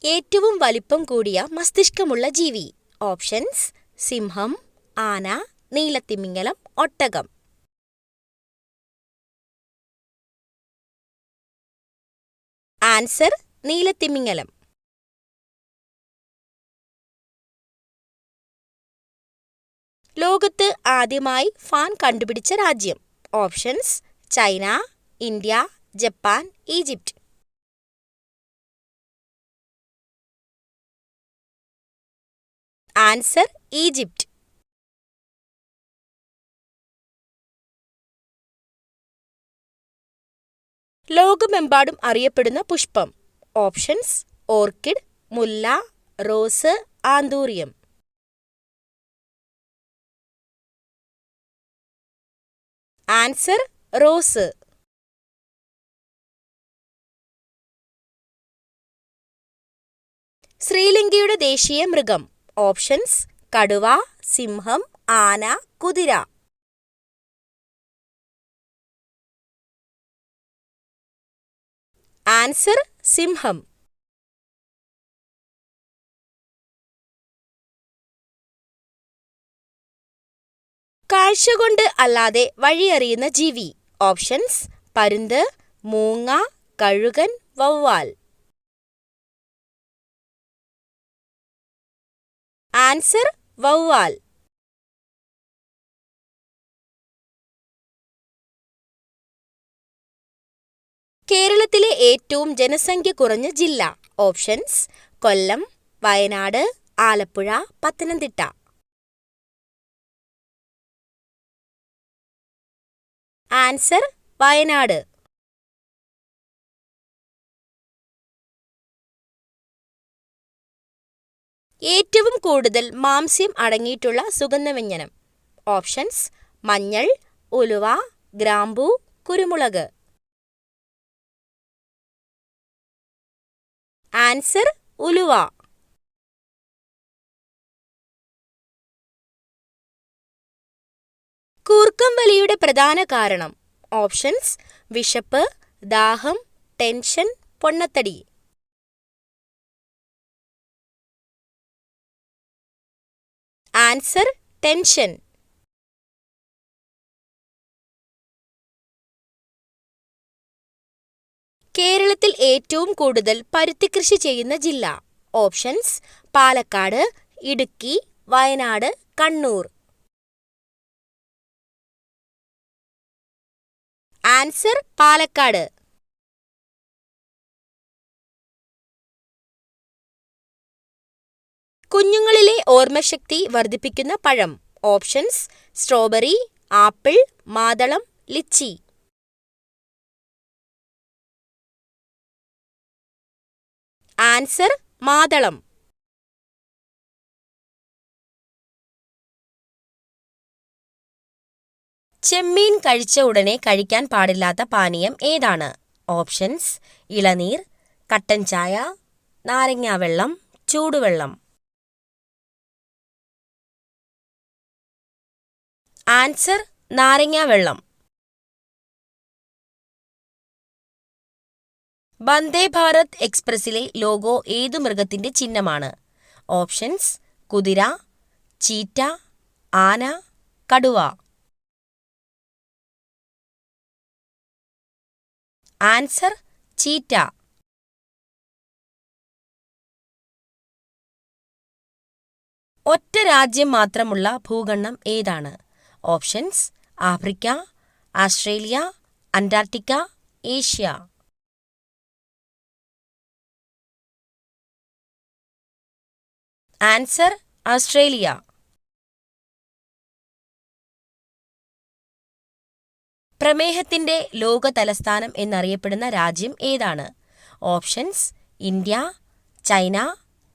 ഏറ്റവും വലിപ്പം കൂടിയ മസ്തിഷ്കമുള്ള ജീവി. ഓപ്ഷൻസ്: സിംഹം, ആന, നീലത്തിമിംഗലം, ഒട്ടകം. ആൻസർ: നീലത്തിമിംഗലം. ലോകത്ത് ആദ്യമായി ഫാൻ കണ്ടുപിടിച്ച രാജ്യം. Options: China, India, Japan, Egypt. Answer: Egypt. ലോകമെമ്പാടും അറിയപ്പെടുന്ന പുഷ്പം. ഓപ്ഷൻസ്: ഓർക്കിഡ്, മുല്ല, റോസ്, ആന്തൂറിയം. Answer: rose. ശ്രീലങ്കയുടെ ദേശീയ മൃഗം. ഓപ്ഷൻസ്: കടുവ, സിംഹം, ആന, കുതിര. ആൻസർ: സിംഹം. കാഴ്ചകൊണ്ട് അല്ലാതെ വഴിയറിയുന്ന ജീവി. ഓപ്ഷൻസ്: പരുന്ത്, മൂങ്ങ, കഴുകൻ, വവ്വാൽ. ആൻസർ: വവ്വാൽ. കേരളത്തിലെ ഏറ്റവും ജനസംഖ്യ കുറഞ്ഞ ജില്ല. ഓപ്ഷൻസ്: കൊല്ലം, വയനാട്, ആലപ്പുഴ, പത്തനംതിട്ട. ആൻസർ: വയനാട്. ഏറ്റവും കൂടുതൽ മാംസ്യം അടങ്ങിയിട്ടുള്ള സുഗന്ധവ്യഞ്ജനം. ഓപ്ഷൻസ്: മഞ്ഞൾ, ഉലുവ, ഗ്രാമ്പൂ, കുരുമുളക്. ആൻസർ: ഉലുവ. കൂർക്കംവലിയുടെ പ്രധാന കാരണം. ഓപ്ഷൻസ്: വിശപ്പ്, ദാഹം, ടെൻഷൻ, പൊണ്ണത്തടി. Answer: tension. കേരളത്തിൽ ഏറ്റവും കൂടുതൽ പരുത്തി കൃഷി ചെയ്യുന്ന ജില്ല. ഓപ്ഷൻസ്: പാലക്കാട്, ഇടുക്കി, വയനാട്, കണ്ണൂർ. ആൻസർ: പാലക്കാട്. കുഞ്ഞുങ്ങളിലെ ഓർമ്മശക്തി വർദ്ധിപ്പിക്കുന്ന പഴം. ഓപ്ഷൻസ്: സ്ട്രോബെറി, ആപ്പിൾ, മാതളം, ലിച്ചി. ആൻസർ: മാതളം. ചെമ്മീൻ കഴിച്ച ഉടനെ കഴിക്കാൻ പാടില്ലാത്ത പാനീയം ഏതാണ്? ഓപ്ഷൻസ്: ഇളനീർ, കട്ടൻ ചായ, നാരങ്ങാവെള്ളം, ചൂടുവെള്ളം. ആൻസർ: നാരങ്ങാവെള്ളം. വന്ദേ ഭാരത് എക്സ്പ്രസിലെ ലോഗോ ഏതു മൃഗത്തിന്റെ ചിഹ്നമാണ്? ഓപ്ഷൻസ്: കുതിര, ചീറ്റ, ആന, കടുവ. Answer: cheetah. ഒറ്റ രാജ്യം മാത്രമുള്ള ഭൂഖണ്ഡം ഏതാണ്? Options: Africa, Australia, Antarctica, Asia. Answer: Australia. പ്രമേഹത്തിന്റെ ലോക തലസ്ഥാനം എന്നറിയപ്പെടുന്ന രാജ്യം ഏതാണ്? Options: India, China,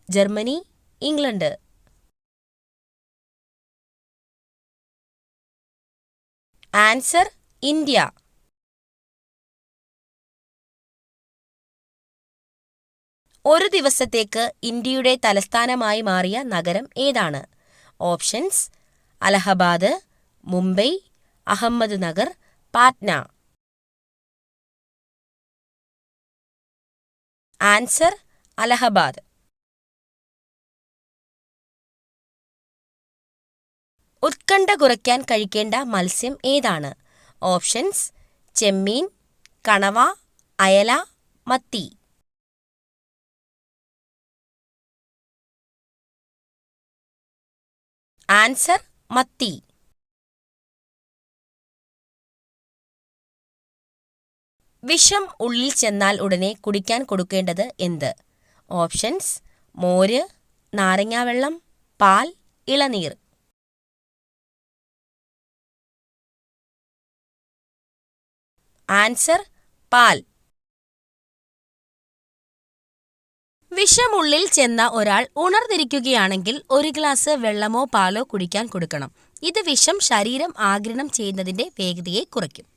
Germany, England. Answer: India. ഒരു ദിവസത്തേക്ക് ഇന്ത്യയുടെ തലസ്ഥാനമായി മാറിയ നഗരം ഏതാണ്? Options: Allahabad, Mumbai, Ahmednagar, Patna. Answer: Allahabad. ഉത്കണ്ഠ കുറയ്ക്കാൻ കഴിക്കേണ്ട മത്സ്യം ഏതാണ്? ഓപ്ഷൻസ്: ചെമ്മീൻ, കണവ, അയല, മത്തി. ആൻസർ: മത്തി. വിഷം ഉള്ളിൽ ചെന്നാൽ ഉടനെ കുടിക്കാൻ കൊടുക്കേണ്ടത് എന്ത്? ഓപ്ഷൻസ്: മോര്, നാരങ്ങാവെള്ളം, പാൽ, ഇളനീർ. ആൻസർ: പാൽ. വിഷമുള്ളിൽ ചെന്ന ഒരാൾ ഉണർന്നിരിക്കുകയാണെങ്കിൽ 1 ഗ്ലാസ് വെള്ളമോ പാലോ കുടിക്കാൻ കൊടുക്കണം. ഇത് വിഷം ശരീരം ആഗിരണം ചെയ്യുന്നതിന്റെ വേഗതയെ കുറയ്ക്കും.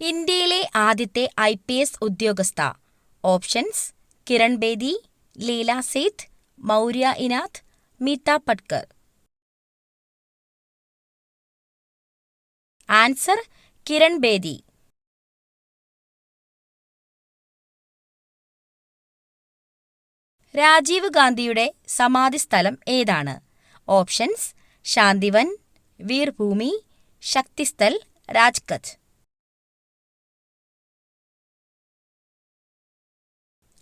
ഇന്ത്യയിലെ ആദ്യത്തെ IPS ഉദ്യോഗസ്ഥ. ഓപ്ഷൻസ്: കിരൺ ബേദി, ലീല സേത്ത്, മൗര്യ ഇനാഥ്, മീത പട്കർ. ആൻസർ: കിരൺ ബേദി. രാജീവ് ഗാന്ധിയുടെ സമാധി സ്ഥലം ഏതാണ്? ഓപ്ഷൻസ്: ശാന്തിവൻ, വീർഭൂമി, ശക്തിസ്ഥൽ, രാജ്കട്ട്.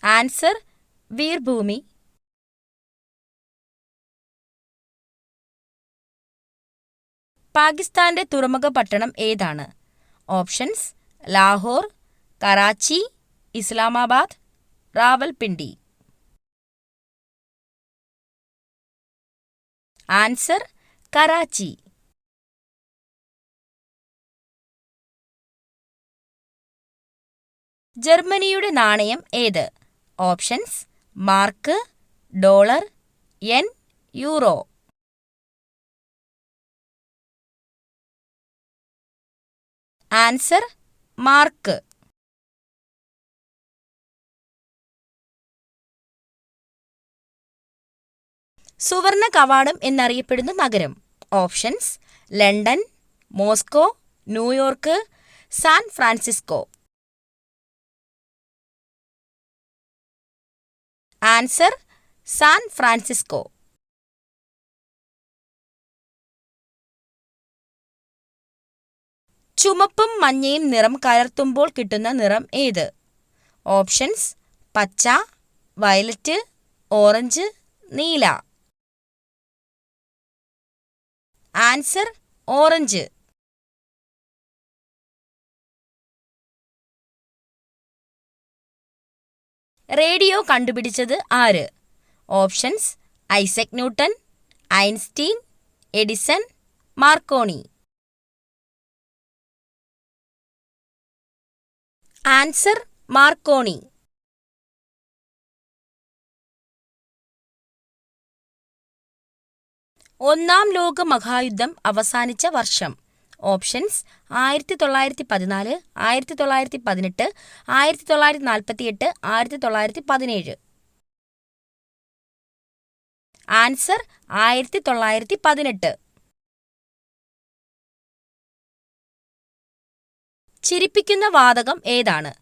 ആൻസർ: വീർഭൂമി. പാകിസ്ഥാന്റെ തുറമുഖ പട്ടണം ഏതാണ്? ഓപ്ഷൻസ്: ലാഹോർ, കറാച്ചി, ഇസ്ലാമാബാദ്, റാവൽപിണ്ടി. ആൻസർ: കറാച്ചി. ജർമ്മനിയുടെ നാണയം ഏത്? Options: mark, dollar, yen, euro. Answer: mark. സുവർണ കവാടം എന്നറിയപ്പെടുന്ന നഗരം. Options: London, Moscow, New York, San Francisco. Answer: San Francisco. ചുമപ്പും മഞ്ഞയും നിറം കലർത്തുമ്പോൾ കിട്ടുന്ന നിറം ഏത്? ഓപ്ഷൻസ്: പച്ച, വയലറ്റ്, ഓറഞ്ച്, നീല. Answer: orange. റേഡിയോ കണ്ടുപിടിച്ചത് ആര്? Options: Isaac Newton, Einstein, Edison, Marconi. Answer: Marconi. ഒന്നാം ലോക മഹായുദ്ധം അവസാനിച്ച വർഷം. ഓപ്ഷൻസ്: 1914, 1918, 1948, 1917. ആൻസർ: 1918. ചിരിപ്പിക്കുന്ന വാതകം ഏതാണ്?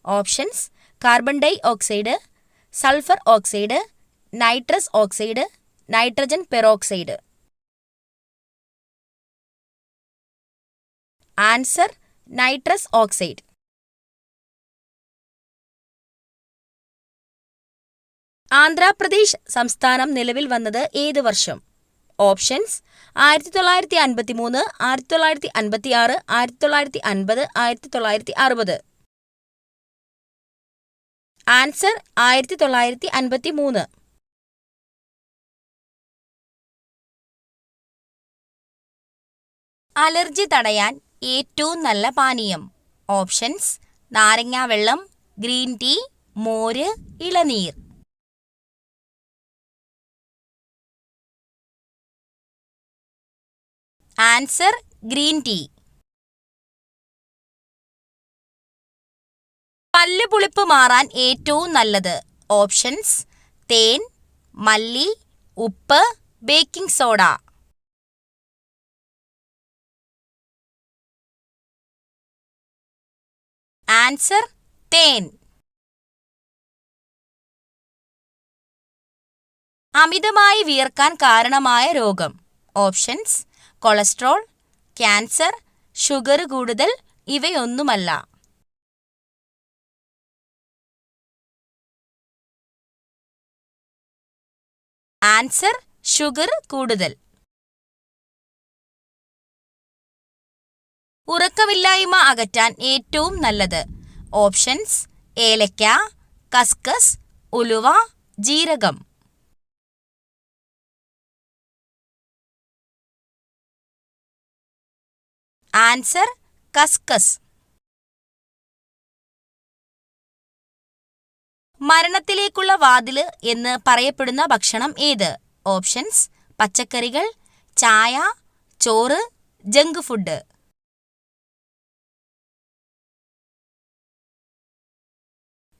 Options: carbon dioxide, sulphur oxide, nitrous oxide, nitrogen peroxide. Answer: nitrous oxide. Andhra Pradesh സംസ്ഥാനം നിലവിൽ വന്നത് ഏത് വർഷം? ഓപ്ഷൻസ്: 1953, 1956, 1950, 1960. ആൻസർ: 1953. അലർജി തടയാൻ ഏറ്റവും നല്ല പാനീയം. ഓപ്ഷൻസ്: നാരങ്ങാവെള്ളം, ഗ്രീൻ ടീ, മോര്, ഇളനീർ. Answer: green tea. പല്ലുപുളിപ്പ് മാറാൻ ഏറ്റവും നല്ലത്. ഓപ്ഷൻസ്: തേൻ, മല്ലി, ഉപ്പ്, ബേക്കിംഗ് സോഡ. ആൻസർ: തേൻ. അമിതമായി വിയർക്കാൻ കാരണമായ രോഗം. ഓപ്ഷൻസ്: കൊളസ്ട്രോൾ, ക്യാൻസർ, ഷുഗർ കൂടുതൽ, ഇവയൊന്നുമല്ല. ആൻസർ: ഷുഗർ കൂടുതൽ. ഉറക്കമില്ലായ്മ അകറ്റാൻ ഏറ്റവും നല്ലത്. ഓപ്ഷൻസ്: ഏലക്ക, കസ്കസ്, ഉലുവ, ജീരകം. ആൻസർ: കസ്കസ്. മരണത്തിലേക്കുള്ള വാതില് എന്ന് പറയപ്പെടുന്ന ഭക്ഷണം ഏത്? ഓപ്ഷൻസ്: പച്ചക്കറികൾ, ചായ, ചോറ്, junk food.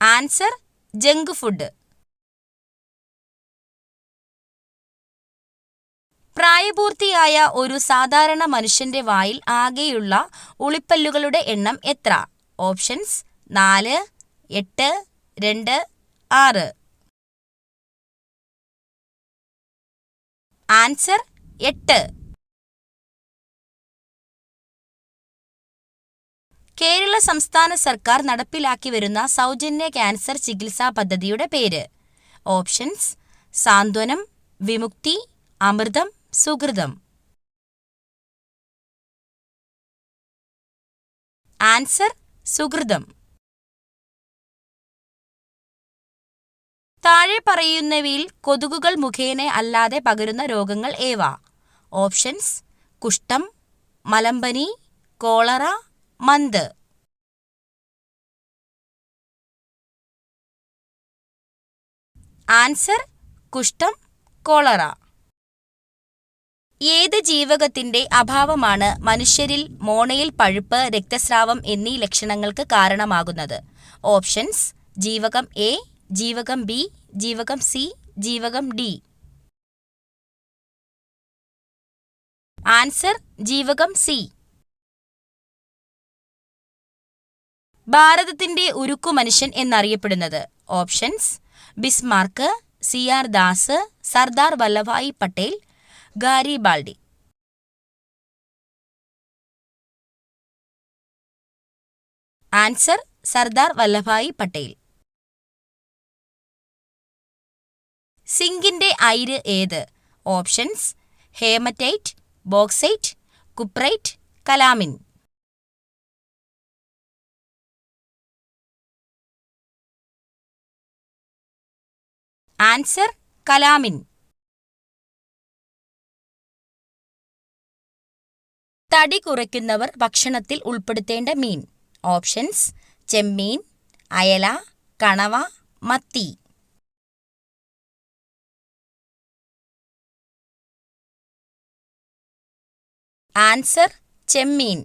Answer: junk food. പ്രായപൂർത്തിയായ ഒരു സാധാരണ മനുഷ്യന്റെ വായിൽ ആകെയുള്ള ഉളിപ്പല്ലുകളുടെ എണ്ണം എത്ര? ഓപ്ഷൻസ്: 4, 8, 2, 6. ആൻസർ: 8. കേരള സംസ്ഥാന സർക്കാർ നടപ്പിലാക്കി വരുന്ന സൗജന്യ ക്യാൻസർ ചികിത്സാ പദ്ധതിയുടെ പേര്. ഓപ്ഷൻസ്: സാന്ത്വനം, വിമുക്തി, അമൃതം, സുകൃതം. ആൻസർ: സുകൃതം. താഴെ പറയുന്നവയിൽ കൊതുകുകൾ മുഖേന അല്ലാതെ പകരുന്ന രോഗങ്ങൾ ഏവ? ഓപ്ഷൻസ്: കുഷ്ഠം, മലമ്പനി, കോളറ, മന്ത്. ആൻസർ: കുഷ്ഠം, കോളറ. ഏത് ജീവകത്തിന്റെ അഭാവമാണ് മനുഷ്യരിൽ മോണയിൽ പഴുപ്പ്, രക്തസ്രാവം എന്നീ ലക്ഷണങ്ങൾക്ക് കാരണമാകുന്നത്? ഓപ്ഷൻസ്: ജീവകം എ, ജീവകം ബി, ജീവകം സി, ജീവകം ഡി. ആൻസർ: ജീവകം സി. ഭാരതത്തിന്റെ ഉരുക്കു മനുഷ്യൻ എന്നറിയപ്പെടുന്നത്? Options: Bismarck, C R. Das, Sardar Vallabhbhai Patel, Garibaldi. Answer: Sardar Vallabhbhai Patel. സിങ്കിന്റെ അയിര് ഏത്? Options: haematite, bauxite, cuprite, calamine. Answer: calamine. തടി കുറയ്ക്കുന്നവർ ഭക്ഷണത്തിൽ ഉൾപ്പെടുത്തേണ്ട മീൻ. ഓപ്ഷൻസ്: ചെമ്മീൻ, അയല, കണവ, മത്തി. ആൻസർ: ചെമ്മീൻ.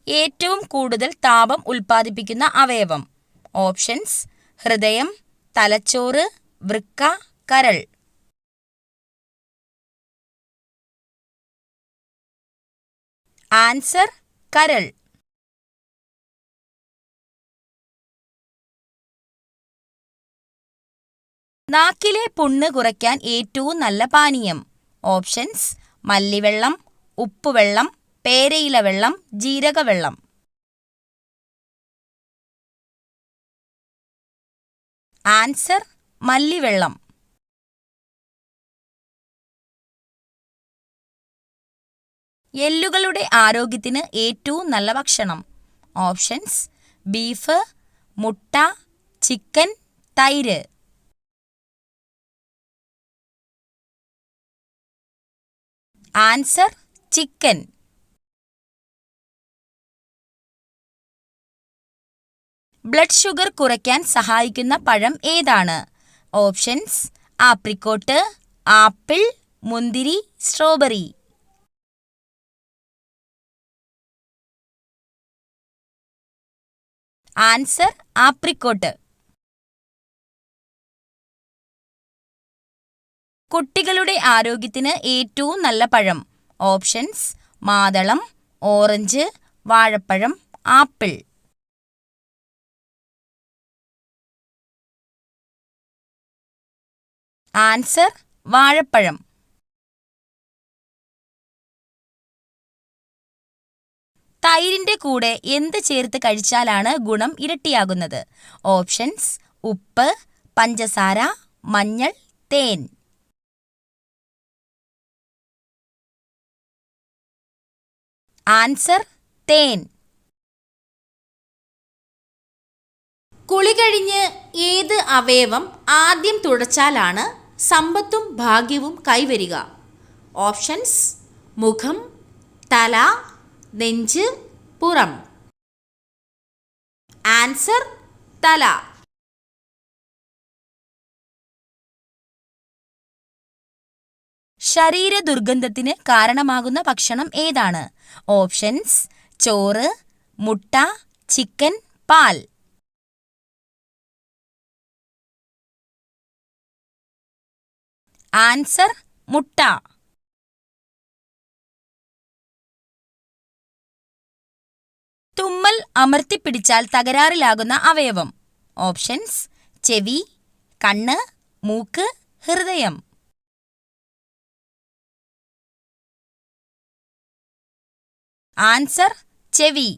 ഏറ്റവും കൂടുതൽ താപം ഉൽപ്പാദിപ്പിക്കുന്ന അവയവം. ഓപ്ഷൻസ്: ഹൃദയം, തലച്ചോറ്, വൃക്ക, കരൾ. ആൻസർ: കരൾ. നാക്കിലെ പുണ്ണ് കുറയ്ക്കാൻ ഏറ്റവും നല്ല പാനീയം. ഓപ്ഷൻസ്: മല്ലിവെള്ളം, ഉപ്പുവെള്ളം, പേരയില വെള്ളം, ജീരകവെള്ളം. ആൻസർ: മല്ലിവെള്ളം. എല്ലുകളുടെ ആരോഗ്യത്തിന് ഏറ്റവും നല്ല ഭക്ഷണം. ഓപ്ഷൻസ്: ബീഫ്, മുട്ട, ചിക്കൻ, തൈര്. Answer: chicken. ബ്ലഡ് ഷുഗർ കുറയ്ക്കാൻ സഹായിക്കുന്ന പഴം ഏതാണ്? ഓപ്ഷൻസ്: ആപ്രിക്കോട്ട്, ആപ്പിൾ, മുന്തിരി, സ്ട്രോബെറി. Answer: apricot. കുട്ടികളുടെ ആരോഗ്യത്തിന് ഏറ്റവും നല്ല പഴം. ഓപ്ഷൻസ്: മാതളം, ഓറഞ്ച്, വാഴപ്പഴം, ആപ്പിൾ. ആൻസർ വാഴപ്പഴം. തൈരിന്റെ കൂടെ എന്ത് ചേർത്ത് കഴിച്ചാലാണ് ഗുണം ഇരട്ടിയാകുന്നത്? ഓപ്ഷൻസ്: ഉപ്പ്, പഞ്ചസാര, മഞ്ഞൾ, തേൻ. ആൻസർ തേൻ. കുളി കഴിഞ്ഞ് ഏത് അവയവം ആദ്യം തുടച്ചാലാണ് സമ്പത്തും ഭാഗ്യവും കൈവരിക? ഓപ്ഷൻസ്: മുഖം, തല, നെഞ്ച്, പുറം. ആൻസർ തല. ശരീര ദുർഗന്ധത്തിന് കാരണമാകുന്ന ഭക്ഷണം ഏതാണ്? ഓപ്ഷൻസ്: ചോറ്, മുട്ട, ചിക്കൻ, പാൽ. ആൻസർ മുട്ട. തുമ്മൽ അമർത്തിപ്പിടിച്ചാൽ തകരാറിലാകുന്ന അവയവം? ഓപ്ഷൻസ്: ചെവി, കണ്ണ്, മൂക്ക്, ഹൃദയം. ആൻസർ ചെവി.